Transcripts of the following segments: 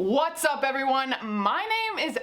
What's up, everyone? My name is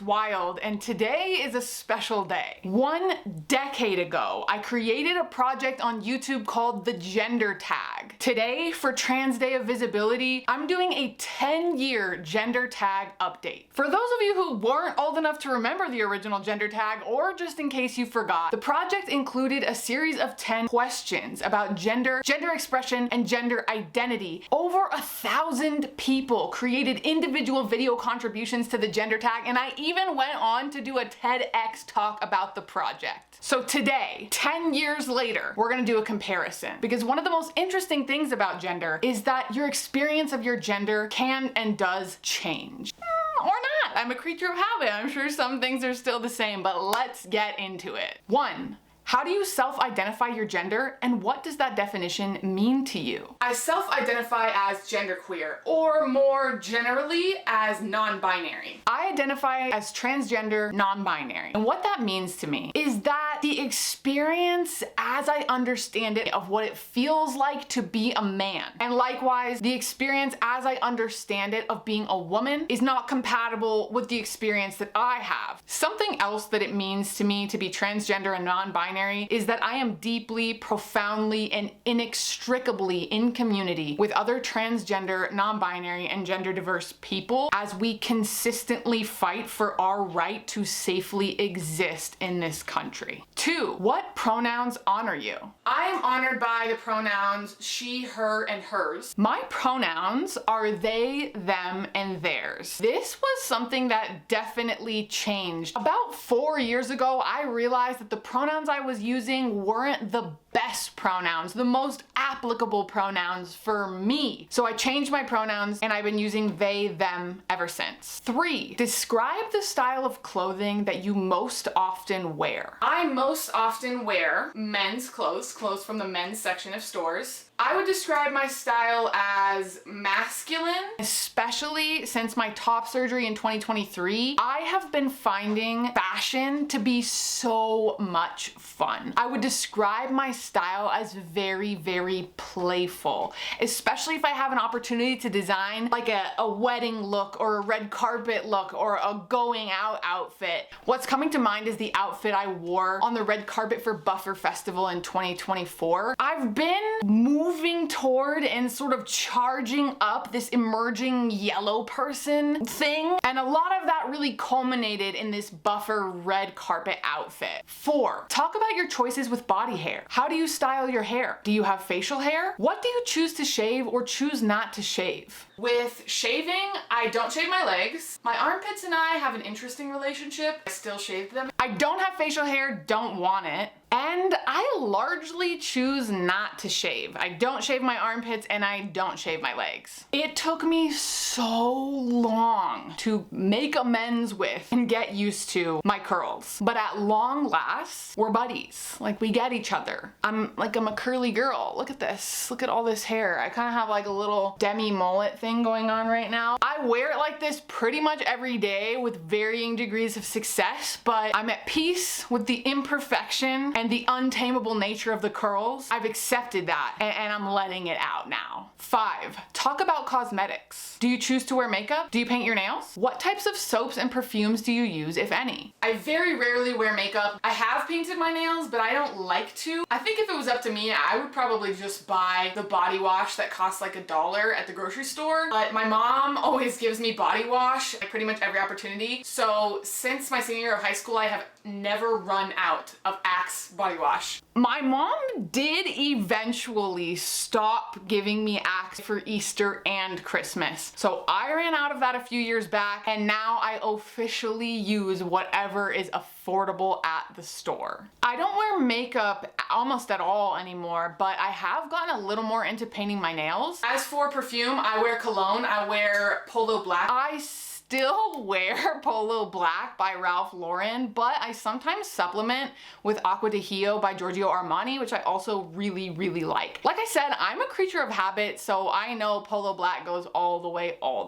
Wylde, and today is a special day. 1 decade ago, I created a project on YouTube called the Gender Tag. Today, for Trans Day of Visibility, I'm doing a 10-year gender tag update. For those of you who weren't old enough to remember the original gender tag, or just in case you forgot, the project included a series of 10 questions about gender expression, and gender identity. Over 1,000 people created individual video contributions to the gender tag, and I even went on to do a TEDx talk about the project. So today, 10 years later, we're gonna do a comparison, because one of the most interesting things about gender is that your experience of your gender can and does change. Or not. I'm a creature of habit. I'm sure some things are still the same, but let's get into it. 1. How do you self-identify your gender, and what does that definition mean to you? I self-identify as genderqueer, or more generally as non-binary. I identify as transgender non-binary, and what that means to me is that the experience as I understand it of what it feels like to be a man, and likewise the experience as I understand it of being a woman, is not compatible with the experience that I have. Something else that it means to me to be transgender and non-binary is that I am deeply, profoundly, and inextricably in community with other transgender, non-binary, and gender diverse people as we consistently fight for our right to safely exist in this country. 2. What pronouns honor you? I am honored by the pronouns she, her, and hers. My pronouns are they, them, and theirs. This was something that definitely changed. About 4 years ago, I realized that the pronouns I was using weren't the best pronouns, the most applicable pronouns for me. So I changed my pronouns, and I've been using they, them ever since. 3. Describe the style of clothing that you most often wear. I most often wear men's clothes from the men's section of stores. I would describe my style as masculine, especially since my top surgery in 2023. I have been finding fashion to be so much fun. I would describe my style as very, very playful, especially if I have an opportunity to design like a wedding look or a red carpet look or a going out outfit. What's coming to mind is the outfit I wore on the red carpet for Buffer Festival in 2024. I've been moving toward and sort of charging up this emerging yellow person thing, and a lot of that really culminated in this Buffer red carpet outfit. 4. Talk about your choices with body hair. How do you style your hair? Do you have facial hair? What do you choose to shave or choose not to shave? With shaving, I don't shave my legs. My armpits and I have an interesting relationship. I still shave them. I don't have facial hair, don't want it. And I largely choose not to shave. I don't shave my armpits and I don't shave my legs. It took me so long to make amends with and get used to my curls. But at long last, we're buddies. Like, we get each other. I'm a curly girl. Look at this. Look at all this hair. I kind of have like a little demi mullet thing going on right now. I wear it like this pretty much every day with varying degrees of success, but I'm at peace with the imperfection and the untamable nature of the curls. I've accepted that and I'm letting it out now. 5. Talk about cosmetics. Do you choose to wear makeup? Do you paint your nails? What types of soaps and perfumes do you use, if any? I very rarely wear makeup. I have painted my nails, but I don't like to. I think if it was up to me, I would probably just buy the body wash that costs like $1 at the grocery store. But my mom always gives me body wash at pretty much every opportunity. So since my senior year of high school, I have never run out of Axe body wash. My mom did eventually stop giving me Axe for Easter and Christmas. So I ran out of that a few years back, and now I officially use whatever is affordable at the store. I don't wear makeup almost at all anymore, but I have gotten a little more into painting my nails. As for perfume, I wear cologne. I wear Polo Black. I still wear Polo Black by Ralph Lauren, but I sometimes supplement with Acqua di Gio by Giorgio Armani, which I also really, really like. Like I said, I'm a creature of habit, so I know Polo Black goes all the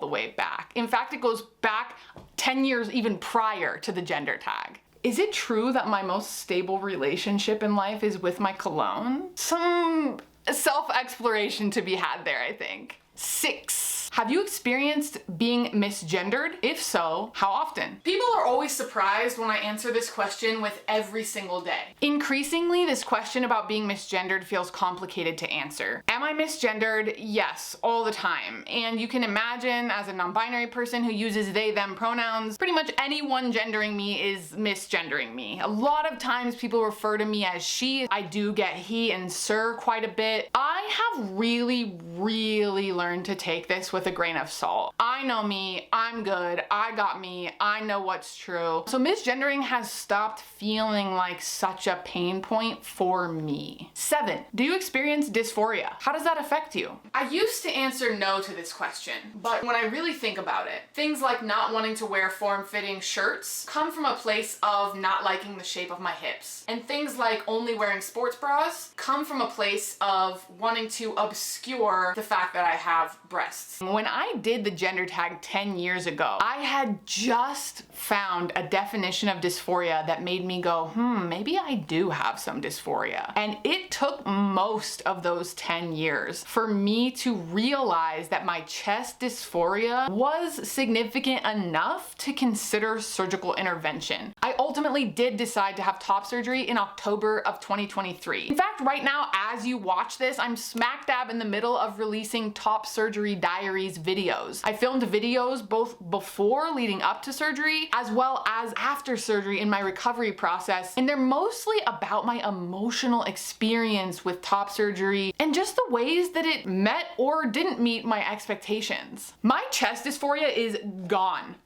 way back. In fact, it goes back 10 years even prior to the gender tag. Is it true that my most stable relationship in life is with my cologne? Some self-exploration to be had there, I think. 6. Have you experienced being misgendered? If so, how often? People are always surprised when I answer this question with every single day. Increasingly, this question about being misgendered feels complicated to answer. Am I misgendered? Yes, all the time. And you can imagine, as a non-binary person who uses they, them pronouns, pretty much anyone gendering me is misgendering me. A lot of times people refer to me as she. I do get he and sir quite a bit. I have really learned to take this with a grain of salt. I know me, I'm good, I got me, I know what's true. So misgendering has stopped feeling like such a pain point for me. 7, do you experience dysphoria? How does that affect you? I used to answer no to this question, but when I really think about it, things like not wanting to wear form-fitting shirts come from a place of not liking the shape of my hips. And things like only wearing sports bras come from a place of wanting to obscure the fact that I have breasts. When I did the gender tag 10 years ago, I had just found a definition of dysphoria that made me go, maybe I do have some dysphoria. And it took most of those 10 years for me to realize that my chest dysphoria was significant enough to consider surgical intervention. I ultimately did decide to have top surgery in October of 2023. In fact, right now, as you watch this, I'm smack dab in the middle of releasing top surgery diaries videos. I filmed videos both before leading up to surgery as well as after surgery in my recovery process, and they're mostly about my emotional experience with top surgery and just the ways that it met or didn't meet my expectations. My chest dysphoria is gone.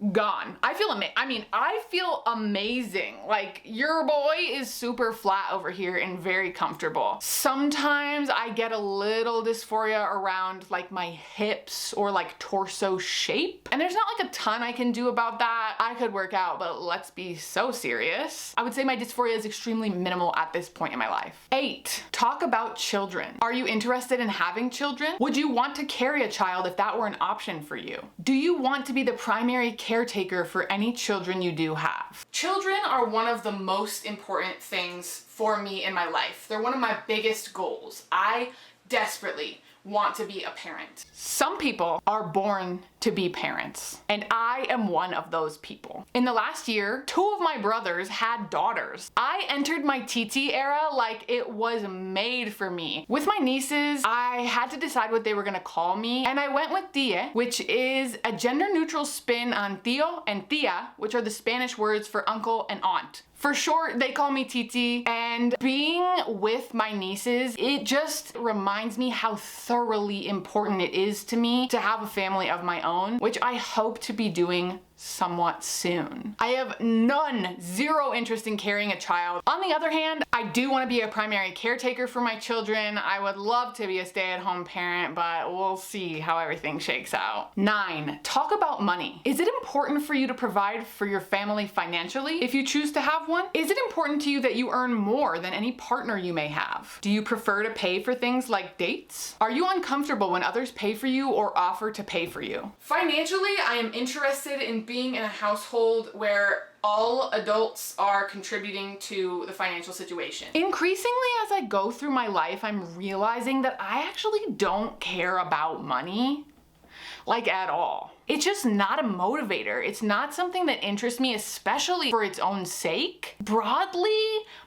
I feel amazing. Like, your boy is super flat over here and very comfortable. Sometimes I get a little dysphoria around like my hips or like torso shape, and there's not like a ton I can do about that. I could work out, but let's be so serious. I would say my dysphoria is extremely minimal at this point in my life. 8, talk about children. Are you interested in having children? Would you want to carry a child if that were an option for you? Do you want to be the primary caretaker for any children you do have? Children are one of the most important things for me in my life. They're one of my biggest goals. I desperately want to be a parent. Some people are born to be parents, and I am one of those people. In the last year, 2 of my brothers had daughters. I entered my TT era like it was made for me. With my nieces, I had to decide what they were gonna call me, and I went with Tie, which is a gender-neutral spin on Tío and Tía, which are the Spanish words for uncle and aunt. For short, they call me Titi, and being with my nieces, it just reminds me how thoroughly important it is to me to have a family of my own, which I hope to be doing somewhat soon. I have zero interest in carrying a child. On the other hand, I do want to be a primary caretaker for my children. I would love to be a stay-at-home parent, but we'll see how everything shakes out. 9, talk about money. Is it important for you to provide for your family financially if you choose to have one? Is it important to you that you earn more than any partner you may have? Do you prefer to pay for things like dates? Are you uncomfortable when others pay for you or offer to pay for you? Financially, I am interested in being in a household where all adults are contributing to the financial situation. Increasingly, as I go through my life, I'm realizing that I actually don't care about money, like, at all. It's just not a motivator. It's not something that interests me, especially for its own sake. Broadly,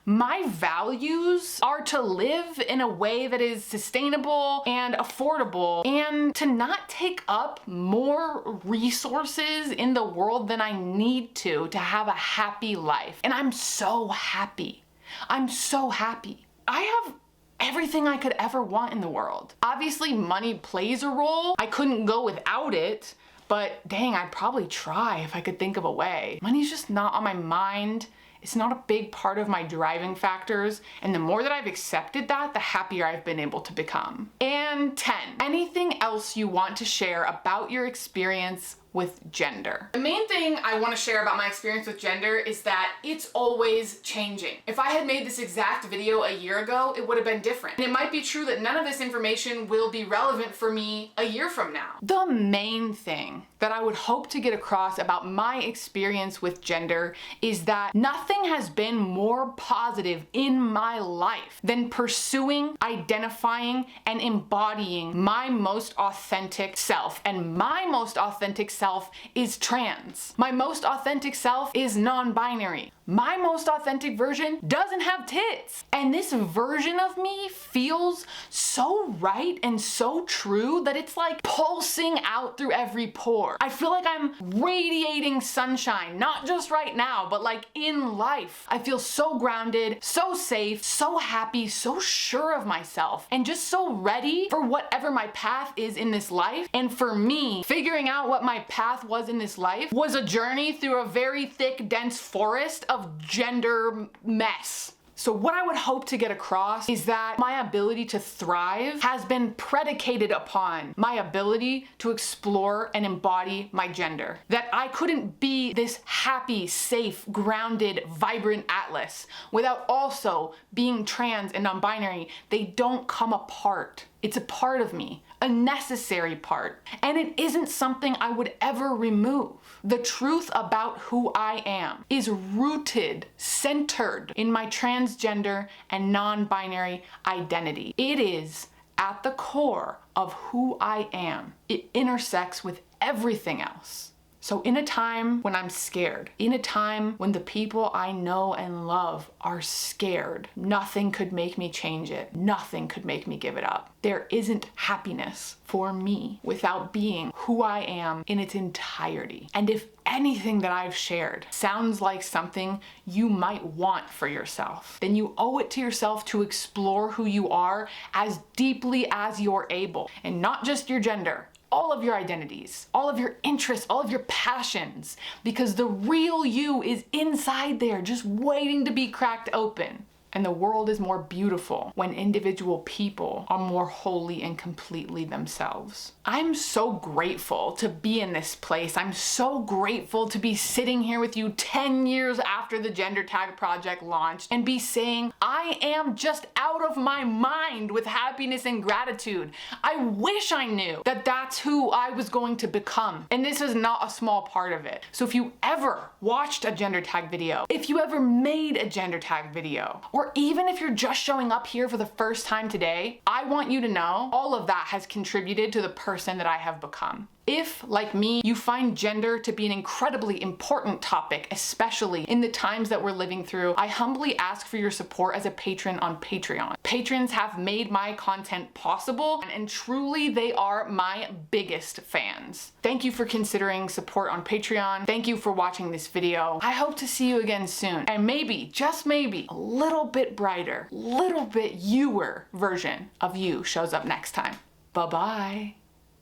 my values are to live in a way that is sustainable and affordable, and to not take up more resources in the world than I need to have a happy life. And I'm so happy. I'm so happy. I have everything I could ever want in the world. Obviously, money plays a role. I couldn't go without it, but dang, I'd probably try if I could think of a way. Money's just not on my mind. It's not a big part of my driving factors, and the more that I've accepted that, the happier I've been able to become. And 10, anything else you want to share about your experience with gender. The main thing I want to share about my experience with gender is that it's always changing. If I had made this exact video a year ago, it would have been different. And it might be true that none of this information will be relevant for me a year from now. The main thing that I would hope to get across about my experience with gender is that nothing has been more positive in my life than pursuing, identifying, and embodying my most authentic self. And my most authentic self is trans. My most authentic self is non-binary. My most authentic version doesn't have tits. And this version of me feels so right and so true that it's like pulsing out through every pore. I feel like I'm radiating sunshine, not just right now, but like in life. I feel so grounded, so safe, so happy, so sure of myself, and just so ready for whatever my path is in this life. And for me, figuring out what my path was in this life was a journey through a very thick, dense forest of gender mess. So what I would hope to get across is that my ability to thrive has been predicated upon my ability to explore and embody my gender. That I couldn't be this happy, safe, grounded, vibrant Atlas without also being trans and non-binary. They don't come apart. It's a part of me, a necessary part, and it isn't something I would ever remove. The truth about who I am is rooted, centered in my transgender and non-binary identity. It is at the core of who I am. It intersects with everything else. So in a time when I'm scared, in a time when the people I know and love are scared, nothing could make me change it. Nothing could make me give it up. There isn't happiness for me without being who I am in its entirety. And if anything that I've shared sounds like something you might want for yourself, then you owe it to yourself to explore who you are as deeply as you're able, and not just your gender. All of your identities, all of your interests, all of your passions, because the real you is inside there just waiting to be cracked open. And the world is more beautiful when individual people are more wholly and completely themselves. I'm so grateful to be in this place. I'm so grateful to be sitting here with you 10 years after the Gender Tag Project launched and be saying, I am just out of my mind with happiness and gratitude. I wish I knew that that's who I was going to become. And this is not a small part of it. So if you ever watched a gender tag video, if you ever made a gender tag video, or even if you're just showing up here for the first time today, I want you to know all of that has contributed to the person that I have become. If, like me, you find gender to be an incredibly important topic, especially in the times that we're living through, I humbly ask for your support as a patron on Patreon. Patrons have made my content possible, and truly they are my biggest fans. Thank you for considering support on Patreon. Thank you for watching this video. I hope to see you again soon, and maybe, just maybe, a little bit brighter, little bit you-er version of you shows up next time. Bye-bye.